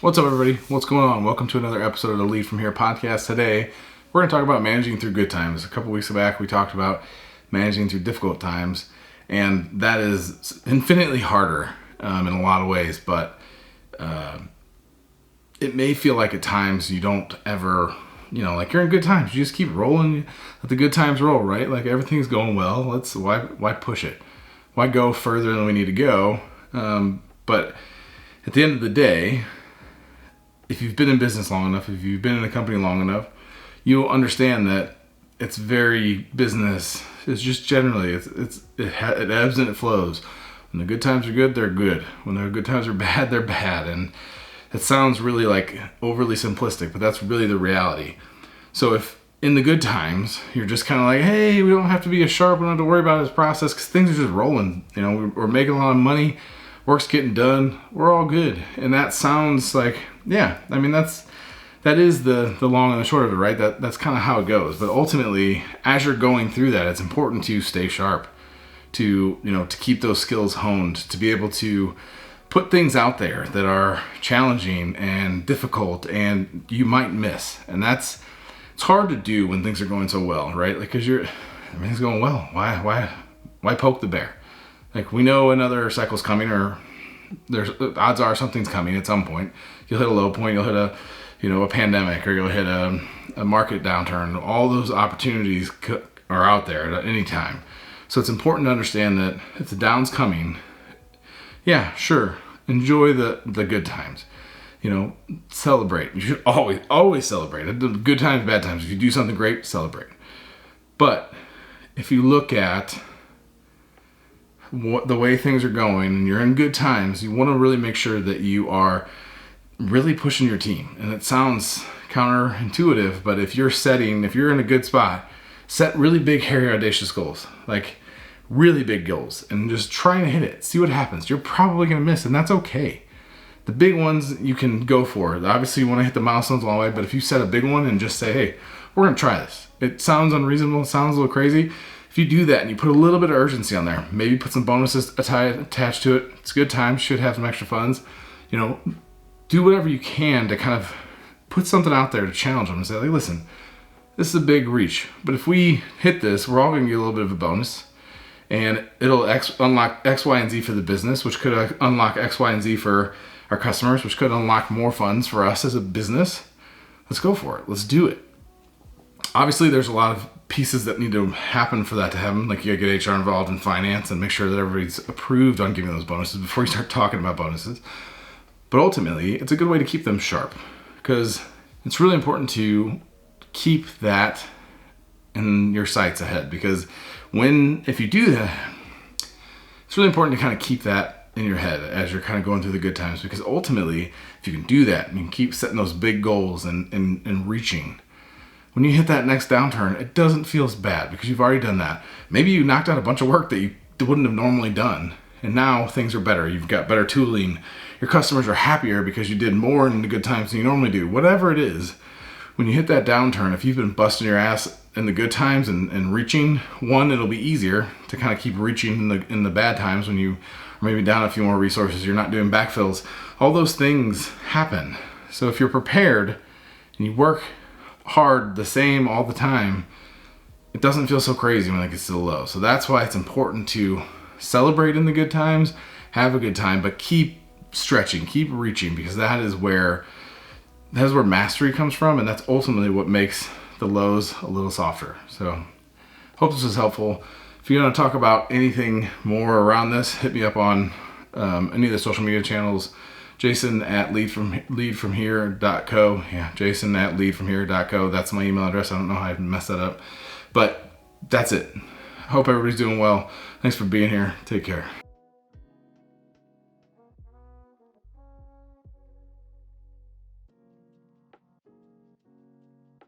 What's up, everybody? What's going on? Welcome to another episode of the Lead From Here podcast. Today, we're going to talk about managing through good times. A couple weeks back, we talked about managing through difficult times, and that is infinitely harder in a lot of ways, but it may feel like at times you don't ever, like you're in good times. You just keep rolling, let the good times roll, right? Like everything's going well. Why push it? Why go further than we need to go? But at the end of the day, if you've been in business long enough, if you've been in a company long enough, you'll understand that it's very business. It's just generally, it ebbs and it flows. When the good times are good, they're good. When the good times are bad, they're bad. And it sounds really like overly simplistic, but that's really the reality. So if in the good times, you're just kind of like, hey, we don't have to be as sharp, we don't have to worry about this process because things are just rolling. We're making a lot of money, work's getting done, we're all good. And that sounds like, that is the long and the short of it, right? That's kind of how it goes. But ultimately, as you're going through that, it's important to stay sharp, to keep those skills honed, to be able to put things out there that are challenging and difficult and you might miss. And it's hard to do when things are going so well, right? Like, because everything's going well. Why poke the bear? Like, we know another cycle's coming, or there's odds are something's coming at some point. You'll hit a low point, you'll hit a pandemic, or you'll hit a market downturn. All those opportunities are out there at any time. So it's important to understand that if the down's coming, yeah, sure, enjoy the good times. Celebrate. You should always celebrate. Good times, bad times. If you do something great, celebrate. But if you look at the way things are going and you're in good times, you want to really make sure that you are really pushing your team. And it sounds counterintuitive, but if you're in a good spot, set really big, hairy, audacious goals, like really big goals, and just try and hit it. See what happens. You're probably going to miss, and that's okay. The big ones you can go for. Obviously, you want to hit the milestones along the way, but if you set a big one and just say, hey, we're going to try this. It sounds unreasonable, it sounds a little crazy. If you do that and you put a little bit of urgency on there, maybe put some bonuses attached to it. It's a good time, should have some extra funds. Do whatever you can to kind of put something out there to challenge them and say, like, listen, this is a big reach, but if we hit this, we're all going to get a little bit of a bonus, and it'll unlock X, Y, and Z for the business, which could unlock X, Y, and Z for our customers, which could unlock more funds for us as a business. Let's go for it. Let's do it. Obviously, there's a lot of pieces that need to happen for that to happen. Like, you gotta get HR involved in finance and make sure that everybody's approved on giving those bonuses before you start talking about bonuses. But ultimately, it's a good way to keep them sharp, because it's really important to keep that in your sights ahead. Because if you do that, it's really important to kind of keep that in your head as you're kind of going through the good times. Because ultimately, if you can do that, and you can keep setting those big goals and reaching, when you hit that next downturn, it doesn't feel as bad because you've already done that. Maybe you knocked out a bunch of work that you wouldn't have normally done, and now things are better. You've got better tooling. Your customers are happier because you did more in the good times than you normally do. Whatever it is, when you hit that downturn, if you've been busting your ass in the good times and reaching, it'll be easier to kind of keep reaching in the bad times when you are maybe down a few more resources, you're not doing backfills. All those things happen. So if you're prepared and you work hard the same all the time, it doesn't feel so crazy when it gets to the low. So that's why it's important to celebrate in the good times, have a good time, but keep stretching, keep reaching, because that is where mastery comes from, and that's ultimately what makes the lows a little softer. So hope this was helpful. If you want to talk about anything more around this, hit me up on any of the social media channels. Jason at leadfromhere.co. Yeah, Jason at leadfromhere.co. That's my email address. I don't know how I messed that up, but that's it. I hope everybody's doing well. Thanks for being here. Take care.